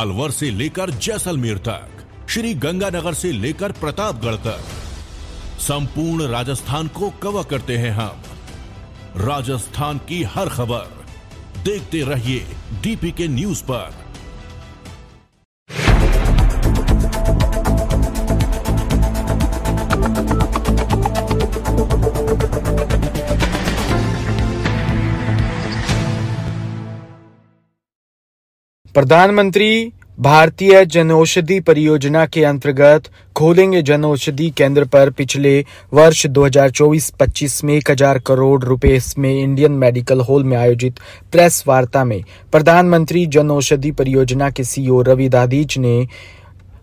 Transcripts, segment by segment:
अलवर से लेकर जैसलमेर तक, श्री गंगानगर से लेकर प्रतापगढ़ तक, संपूर्ण राजस्थान को कवर करते हैं हम। राजस्थान की हर खबर देखते रहिए डीपीके न्यूज पर। प्रधानमंत्री भारतीय जनऔषधि परियोजना के अंतर्गत खोलेंगे जनऔषधि केंद्र पर पिछले वर्ष 2024-25 में 1000 करोड़ रुपए में इंडियन मेडिकल हॉल में आयोजित प्रेस वार्ता में प्रधानमंत्री जनऔषधि परियोजना के सीईओ रवि दाधीच ने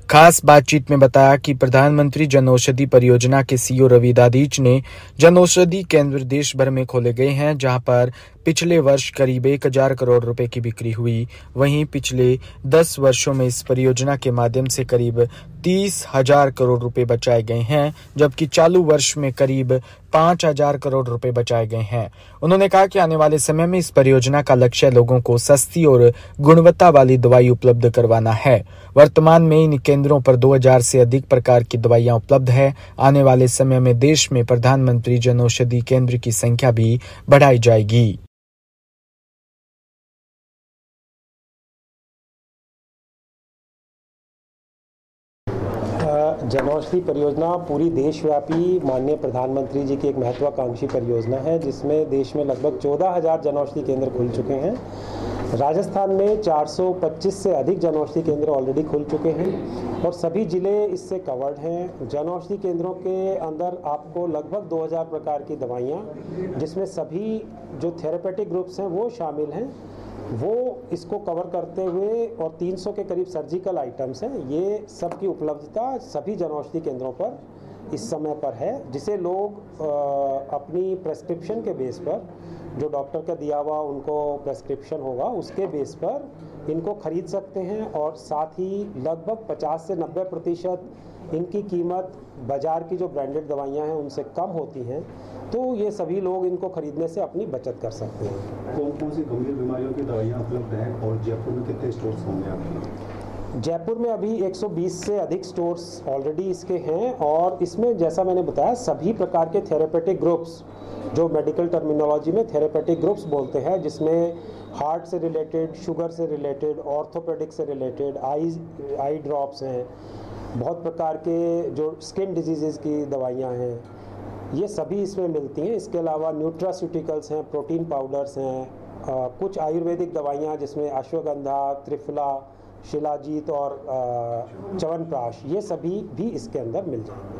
खास बातचीत में बताया कि प्रधानमंत्री जनऔषधि परियोजना के सीईओ रवि दाधीच ने जनऔषधि केंद्र देश भर में खोले गए हैं, जहां पर पिछले वर्ष करीब 1000 करोड़ रुपए की बिक्री हुई। वहीं पिछले 10 वर्षों में इस परियोजना के माध्यम से करीब 30,000 करोड़ रुपए बचाए गए हैं, जबकि चालू वर्ष में करीब 5,000 करोड़ रुपए बचाए गए हैं। उन्होंने कहा कि आने वाले समय में इस परियोजना का लक्ष्य लोगों को सस्ती और गुणवत्ता वाली दवाई उपलब्ध करवाना है। वर्तमान में इन केंद्रों पर 2000 से अधिक प्रकार की दवाइयां उपलब्ध है। आने वाले समय में देश में प्रधानमंत्री जनऔषधि केंद्र की संख्या भी बढ़ाई जाएगी। जनऔषधि परियोजना पूरी देशव्यापी माननीय प्रधानमंत्री जी की एक महत्वाकांक्षी परियोजना है, जिसमें देश में लगभग 14,000 जनऔषधि केंद्र खुल चुके हैं। राजस्थान में 425 से अधिक जनऔषधि केंद्र ऑलरेडी खुल चुके हैं और सभी जिले इससे कवर्ड हैं। जनऔषधि केंद्रों के अंदर आपको लगभग 2000 प्रकार की दवाइयाँ, जिसमें सभी जो थेरेपेटिक ग्रुप्स हैं वो शामिल हैं, वो इसको कवर करते हुए और 300 के करीब सर्जिकल आइटम्स हैं। ये सब की उपलब्धता सभी जनऔषधि केंद्रों पर इस समय पर है, जिसे लोग अपनी प्रेस्क्रिप्शन के बेस पर, जो डॉक्टर का दिया हुआ उनको प्रेस्क्रिप्शन होगा उसके बेस पर इनको खरीद सकते हैं। और साथ ही लगभग 50 से 90% इनकी कीमत बाज़ार की जो ब्रांडेड दवाइयाँ हैं उनसे कम होती हैं, तो ये सभी लोग इनको खरीदने से अपनी बचत कर सकते हैं। कौन कौन सी गंभीर बीमारियों की दवाइयाँ उपलब्ध हैं और जयपुर में कितने स्टोर्स होंगे आपके? जयपुर में अभी 120 से अधिक स्टोर्स ऑलरेडी इसके हैं और इसमें जैसा मैंने बताया सभी प्रकार के थेरेपेटिक ग्रुप्स, जो मेडिकल टर्मिनोलॉजी में थेरेपेटिक ग्रुप्स बोलते हैं, जिसमें हार्ट से रिलेटेड, शुगर से रिलेटेड, ऑर्थोपेडिक से रिलेटेड, आई ड्रॉप्स हैं, बहुत प्रकार के जो स्किन डिजीज़ की दवाइयाँ हैं, ये सभी इसमें मिलती हैं। इसके अलावा न्यूट्रास्यूटिकल्स हैं, प्रोटीन पाउडर्स हैं, कुछ आयुर्वेदिक दवाइयाँ जिसमें अश्वगंधा, त्रिफला, शिलाजीत और च्यवनप्राश, ये सभी भी इसके अंदर मिल जाएंगे।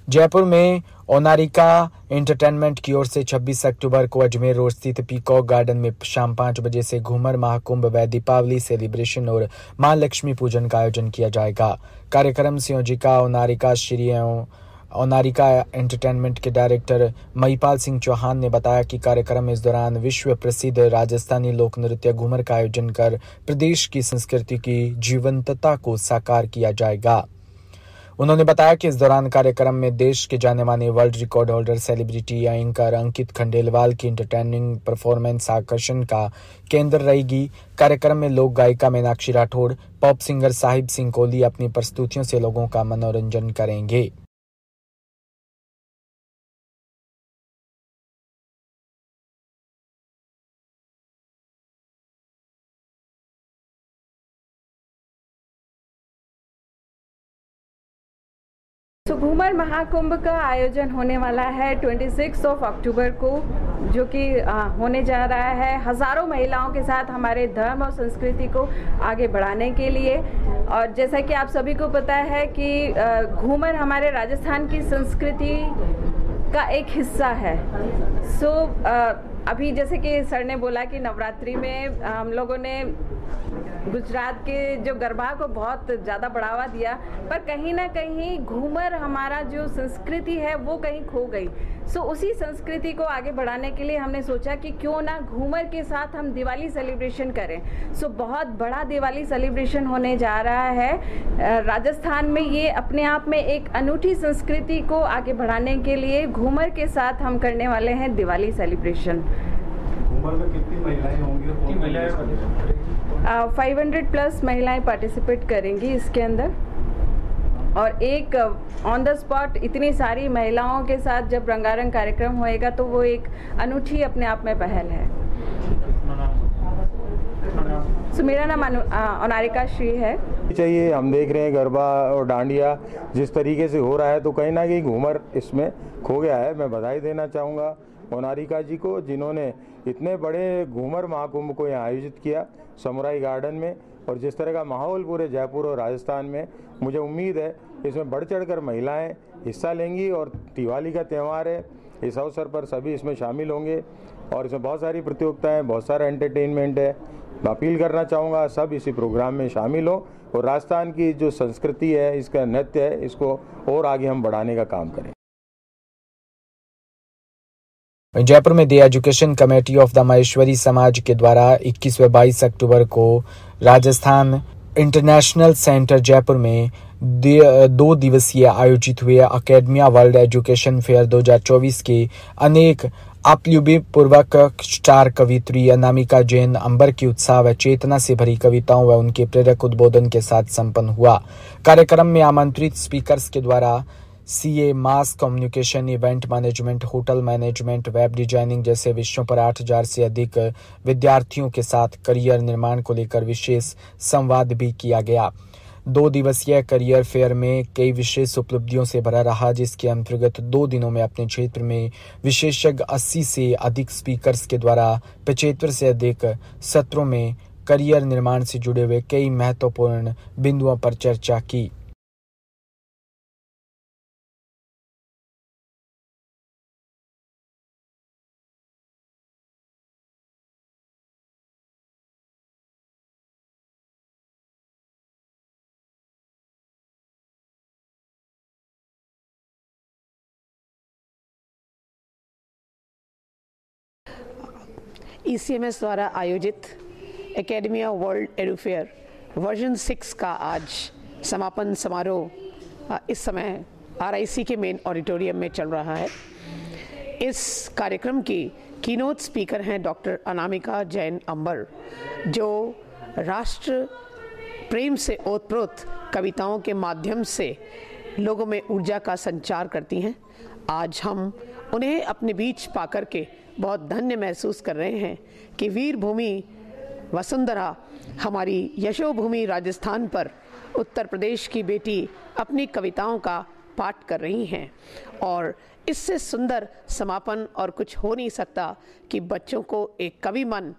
जयपुर में ओनारिका एंटरटेनमेंट की ओर से 26 अक्टूबर को अजमेर रोड स्थित पीकॉक गार्डन में शाम 5 बजे से घूमर महाकुंभ व दीपावली सेलिब्रेशन और मां लक्ष्मी पूजन का आयोजन किया जाएगा। कार्यक्रम संयोजिका ओनारिका श्री एवं ओनारिका एंटरटेनमेंट के डायरेक्टर महिपाल सिंह चौहान ने बताया कि कार्यक्रम इस दौरान विश्व प्रसिद्ध राजस्थानी लोक नृत्य घूमर का आयोजन कर प्रदेश की संस्कृति की जीवंतता को साकार किया जाएगा। उन्होंने बताया कि इस दौरान कार्यक्रम में देश के जाने माने world record holder celebrity anchor Ankit Khandelwal की एंटरटेनिंग परफॉर्मेंस आकर्षण का केंद्र रहेगी। कार्यक्रम में लोक गायिका मीनाक्षी राठौड़, पॉप सिंगर साहिब सिंह कोहली अपनी प्रस्तुतियों से लोगों का मनोरंजन करेंगे। घूमर महाकुंभ का आयोजन होने वाला है 26 अक्टूबर को, जो कि होने जा रहा है हजारों महिलाओं के साथ हमारे धर्म और संस्कृति को आगे बढ़ाने के लिए। और जैसा कि आप सभी को पता है कि घूमर हमारे राजस्थान की संस्कृति का एक हिस्सा है। अभी जैसे कि सर ने बोला कि नवरात्रि में हम लोगों ने गुजरात के जो गरबा को बहुत ज़्यादा बढ़ावा दिया, पर कहीं ना कहीं घूमर हमारा जो संस्कृति है वो कहीं खो गई। उसी संस्कृति को आगे बढ़ाने के लिए हमने सोचा कि क्यों ना घूमर के साथ हम दिवाली सेलिब्रेशन करें। बहुत बड़ा दिवाली सेलिब्रेशन होने जा रहा है राजस्थान में। ये अपने आप में एक अनूठी संस्कृति को आगे बढ़ाने के लिए घूमर के साथ हम करने वाले हैं दिवाली सेलिब्रेशन। घूमर में कितनी महिलाएं होंगी और कितनी महिलाएं 500+ महिलाएं पार्टिसिपेट करेंगी इसके अंदर। और एक ऑन द स्पॉट इतनी सारी महिलाओं के साथ जब रंगारंग कार्यक्रम होएगा तो वो एक अनूठी अपने आप में पहल है। मेरा नाम अनारिका श्री है। चाहिए हम देख रहे हैं गरबा और डांडिया जिस तरीके से हो रहा है तो कहीं ना कहीं घूमर इसमें खो गया है। मैं बधाई देना चाहूँगा अनारिका जी को जिन्होंने इतने बड़े घूमर महाकुंभ को यहाँ आयोजित किया समुराई गार्डन में, और जिस तरह का माहौल पूरे जयपुर और राजस्थान में, मुझे उम्मीद है इसमें बढ़ चढ़कर महिलाएं हिस्सा लेंगी। और दिवाली का त्यौहार है, इस अवसर पर सभी इसमें शामिल होंगे और इसमें बहुत सारी प्रतियोगिताएं, बहुत सारा एंटरटेनमेंट है। मैं अपील करना चाहूँगा सब इसी प्रोग्राम में शामिल हो और राजस्थान की जो संस्कृति है, इसका नृत्य है, इसको और आगे हम बढ़ाने का काम करें। जयपुर में the education committee of the Maheshwari समाज के द्वारा 21 व 22 अक्टूबर को राजस्थान इंटरनेशनल सेंटर जयपुर में 2 दिवसीय आयोजित हुए अकेडमिया वर्ल्ड एजुकेशन फेयर 2024 के अनेक पूर्वक स्टार कवित्री अनामिका जैन अंबर की उत्साह व चेतना से भरी कविताओं व उनके प्रेरक उद्बोधन के साथ संपन्न हुआ। कार्यक्रम में आमंत्रित स्पीकर्स के द्वारा CA, mass communication, event management, hotel management, web designing जैसे विषयों पर 8000 से अधिक विद्यार्थियों के साथ करियर निर्माण को लेकर विशेष संवाद भी किया गया। 2 दिवसीय करियर फेयर में कई विशेष उपलब्धियों से भरा रहा, जिसके अंतर्गत 2 दिनों में अपने क्षेत्र में विशेषज्ञ 80 से अधिक स्पीकर्स के द्वारा 75 से अधिक सत्रों में करियर निर्माण से जुड़े हुए कई महत्वपूर्ण बिंदुओं पर चर्चा की। ECMS द्वारा आयोजित एकेडमिया वर्ल्ड एडुफेयर वर्जन 6 का आज समापन समारोह इस समय RIC के मेन ऑडिटोरियम में चल रहा है। इस कार्यक्रम की कीनोट स्पीकर हैं डॉक्टर अनामिका जैन अंबर, जो राष्ट्र प्रेम से ओतप्रोत कविताओं के माध्यम से लोगों में ऊर्जा का संचार करती हैं। आज हम उन्हें अपने बीच पाकर के बहुत धन्य महसूस कर रहे हैं कि वीर भूमि वसुंधरा हमारी यशोभूमि राजस्थान पर उत्तर प्रदेश की बेटी अपनी कविताओं का पाठ कर रही हैं। और इससे सुंदर समापन और कुछ हो नहीं सकता कि बच्चों को एक कवि मन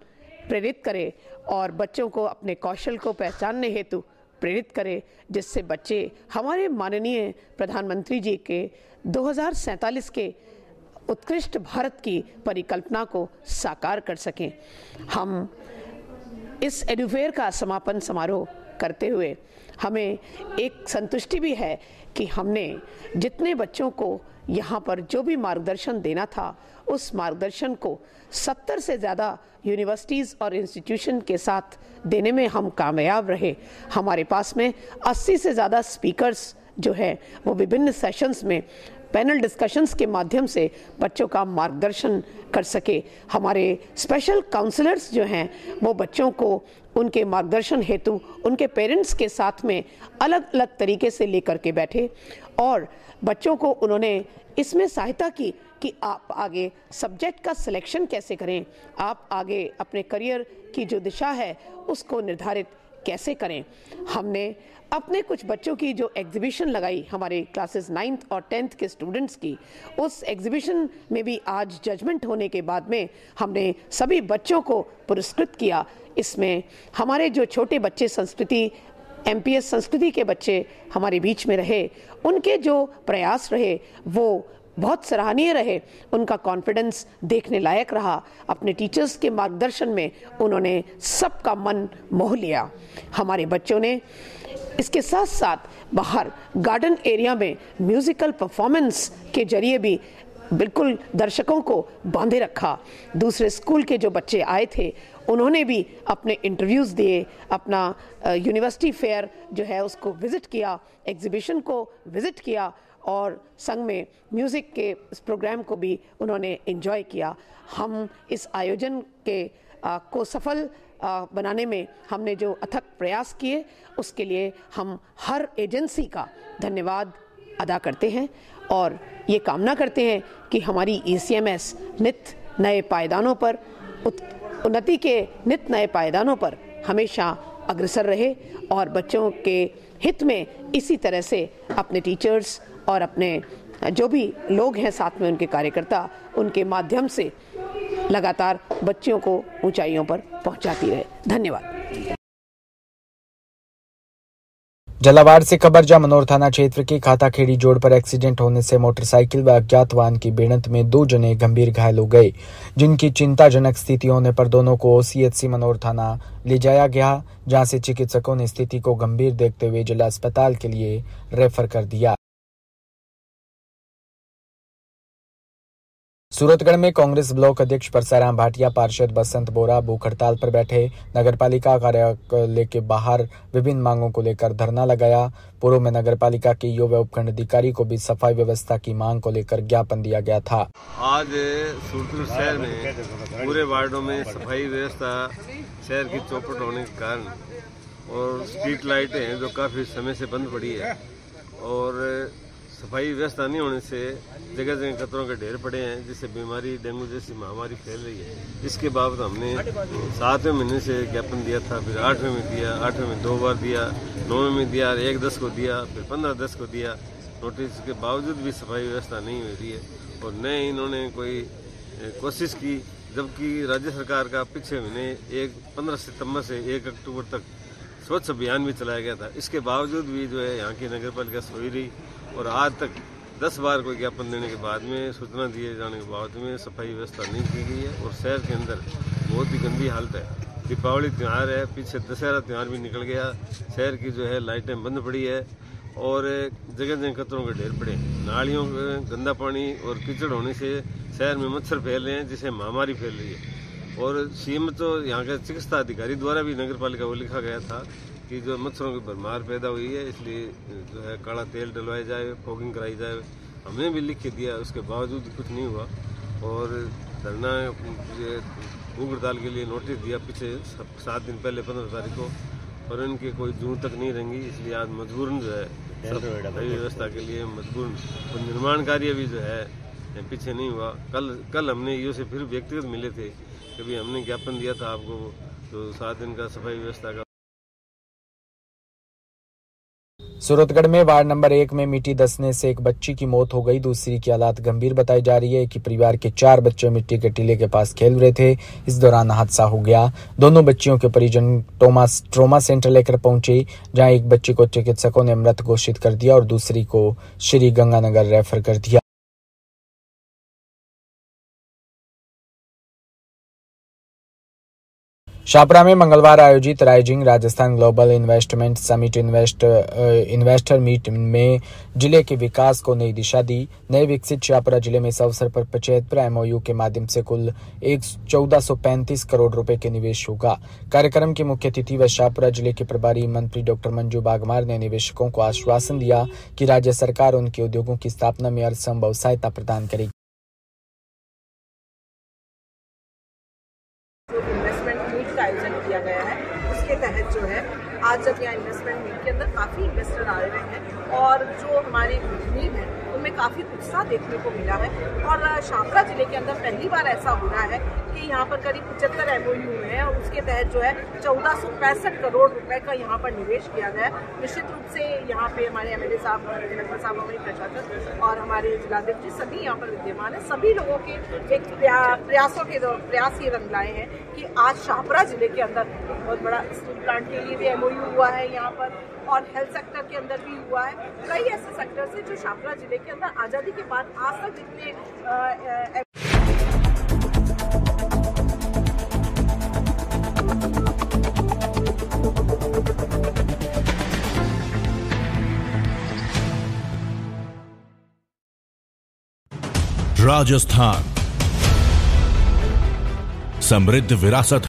प्रेरित करे और बच्चों को अपने कौशल को पहचानने हेतु प्रेरित करे, जिससे बच्चे हमारे माननीय प्रधानमंत्री जी के 2047 के उत्कृष्ट भारत की परिकल्पना को साकार कर सकें। हम इस एडुफेयर का समापन समारोह करते हुए हमें एक संतुष्टि भी है कि हमने जितने बच्चों को यहाँ पर जो भी मार्गदर्शन देना था, उस मार्गदर्शन को 70 से ज़्यादा यूनिवर्सिटीज़ और इंस्टीट्यूशन के साथ देने में हम कामयाब रहे। हमारे पास में 80 से ज़्यादा स्पीकर्स जो है वो विभिन्न सेशंस में पैनल डिस्कशंस के माध्यम से बच्चों का मार्गदर्शन कर सके। हमारे स्पेशल काउंसलर्स जो हैं वो बच्चों को उनके मार्गदर्शन हेतु उनके पेरेंट्स के साथ में अलग अलग तरीके से लेकर के बैठे और बच्चों को उन्होंने इसमें सहायता की कि आप आगे सब्जेक्ट का सिलेक्शन कैसे करें, आप आगे अपने करियर की जो दिशा है उसको निर्धारित कैसे करें। हमने अपने कुछ बच्चों की जो एग्जीबिशन लगाई हमारे क्लासेस 9th और 10th के स्टूडेंट्स की, उस एग्जीबिशन में भी आज जजमेंट होने के बाद में हमने सभी बच्चों को पुरस्कृत किया। इसमें हमारे जो छोटे बच्चे संस्कृति MPS संस्कृति के बच्चे हमारे बीच में रहे, उनके जो प्रयास रहे वो बहुत सराहनीय रहे। उनका कॉन्फिडेंस देखने लायक रहा। अपने टीचर्स के मार्गदर्शन में उन्होंने सबका मन मोह लिया। हमारे बच्चों ने इसके साथ साथ बाहर गार्डन एरिया में म्यूजिकल परफॉर्मेंस के जरिए भी बिल्कुल दर्शकों को बांधे रखा। दूसरे स्कूल के जो बच्चे आए थे उन्होंने भी अपने इंटरव्यूज़ दिए, अपना यूनिवर्सिटी फेयर जो है उसको विज़िट किया, एग्जीबिशन को विज़िट किया और संग में म्यूज़िक के इस प्रोग्राम को भी उन्होंने एंजॉय किया। हम इस आयोजन के को सफल बनाने में हमने जो अथक प्रयास किए उसके लिए हम हर एजेंसी का धन्यवाद अदा करते हैं और ये कामना करते हैं कि हमारी ECMS नित नए पायदानों पर उन्नति के नित नए पायदानों पर हमेशा अग्रसर रहे और बच्चों के हित में इसी तरह से अपने टीचर्स और अपने जो भी लोग हैं साथ में उनके कार्यकर्ता उनके माध्यम से लगातार बच्चों को ऊंचाइयों पर पहुंचाती रहे। धन्यवाद। झालावाड़ से खबर, जहां मनोर थाना क्षेत्र के खाताखेड़ी जोड़ पर एक्सीडेंट होने से मोटरसाइकिल व अज्ञात वाहन की भिड़ंत में 2 जने गंभीर घायल हो गए, जिनकी चिंताजनक स्थिति होने पर दोनों को CHC मनोर थाना ले जाया गया, जहां से चिकित्सकों ने स्थिति को गंभीर देखते हुए जिला अस्पताल के लिए रेफर कर दिया। सूरतगढ़ में कांग्रेस ब्लॉक अध्यक्ष परसाराम भाटिया, पार्षद बसंत बोरा भूख हड़ताल पर बैठे। नगरपालिका कार्यालय के बाहर विभिन्न मांगों को लेकर धरना लगाया। पूर्व में नगरपालिका के ईओ व उपखंड अधिकारी को भी सफाई व्यवस्था की मांग को लेकर ज्ञापन दिया गया था। आज सूरतगढ़ शहर में पूरे वार्डों में सफाई व्यवस्था शहर की चौपट होने के कारण और स्ट्रीट लाइटें हैं जो काफी समय से बंद पड़ी है और सफाई व्यवस्था नहीं होने से जगह जगह कचरों के ढेर पड़े हैं, जिससे बीमारी डेंगू जैसी महामारी फैल रही है। इसके बाबत हमने 7वें महीने से ज्ञापन दिया था, फिर 8वें में दिया, 8वें में 2 बार दिया, 9वें में दिया, 1/10 को दिया, फिर 15/10 को दिया। नोटिस के बावजूद भी सफाई व्यवस्था नहीं हो रही है और न इन्होंने कोई कोशिश की, जबकि राज्य सरकार का पिछले महीने 15 सितंबर से 1 अक्टूबर तक स्वच्छ अभियान भी चलाया गया था। इसके बावजूद भी जो है यहाँ की नगरपालिका सोई रही और आज तक 10 बार कोई ज्ञापन देने के बाद में, सूचना दिए जाने के बाद में सफाई व्यवस्था नहीं की गई है और शहर के अंदर बहुत ही गंदी हालत है। दीपावली त्यौहार है, पीछे दशहरा त्यौहार भी निकल गया, शहर की जो है लाइटें बंद पड़ी है और जगह जगह कचरों के ढेर पड़े। नालियों में गंदा पानी और कीचड़ होने से शहर में मच्छर फैल रहे हैं, जिससे महामारी फैल रही है। और सीएम तो यहाँ के चिकित्सा अधिकारी द्वारा भी नगरपालिका को लिखा गया था कि जो मच्छरों की भरमार पैदा हुई है, इसलिए जो है काला तेल डलवाया जाए, फॉगिंग कराई जाए। हमने भी लिख के दिया, उसके बावजूद कुछ नहीं हुआ और धरना भूख हड़ताल के लिए नोटिस दिया पीछे 7 दिन पहले 15 तारीख को, और इनके कोई जून तक नहीं रहेंगी। इसलिए आज मजबूरन जो है सही व्यवस्था के लिए मजबूरन और निर्माण कार्य भी जो है पीछे नहीं हुआ। कल हमने ईओ से फिर व्यक्तिगत मिले थे, कभी हमने ज्ञापन दिया था आपको तो 7 दिन का सफाई व्यवस्था का। सूरतगढ़ में वार्ड नंबर 1 में मिट्टी धंसने से एक बच्ची की मौत हो गई, दूसरी की हालात गंभीर बताई जा रही है कि परिवार के 4 बच्चे मिट्टी के टीले के पास खेल रहे थे। इस दौरान हादसा हो गया। दोनों बच्चियों के परिजन ट्रॉमा सेंटर लेकर पहुंचे, जहां एक बच्ची को चिकित्सकों ने मृत घोषित कर दिया और दूसरी को श्री गंगानगर रेफर कर दिया। शाहपुरा में मंगलवार आयोजित rising Rajasthan global investment summit investor meet में जिले के विकास को नई दिशा दी। नए विकसित शाहपुरा जिले में इस अवसर पर 75 MOU के माध्यम से कुल 1435 करोड़ रुपए के निवेश होगा। कार्यक्रम के मुख्य अतिथि व शाहपुरा जिले के प्रभारी मंत्री डॉक्टर मंजू बागमार ने निवेशकों को आश्वासन दिया कि राज्य सरकार उनके उद्योगों की स्थापना में हर संभव सहायता प्रदान करेगी। का आयोजन किया गया है, उसके तहत जो है आज जब यहाँ इन्वेस्टमेंट मीट के अंदर काफ़ी इन्वेस्टर आए हुए हैं और जो हमारी उम्मीद है उनमें काफ़ी उत्साह देखने को मिला है। और शाहपुरा जिले के अंदर पहली बार ऐसा हो रहा है कि यहाँ पर करीब 75 MOU है और उसके तहत जो है 1465 करोड़ रुपए का यहाँ पर निवेश किया गया है। निश्चित रूप से यहाँ पे हमारे MLA साहब, कलेक्टर साहब, हमारे प्रशासन और हमारे जिलाध्यक्ष जी सभी यहाँ पर विद्यमान है। सभी लोगों के एक प्रयास ये रंग लाए हैं कि आज शाहपुरा जिले के अंदर एक बहुत बड़ा स्टील प्लांट के लिए भी MOU हुआ है यहाँ पर और हेल्थ सेक्टर के अंदर भी हुआ है। कई ऐसे सेक्टर से जो शाहपुरा जिले के अंदर आज़ादी के बाद आज तक जितने राजस्थान समृद्ध विरासत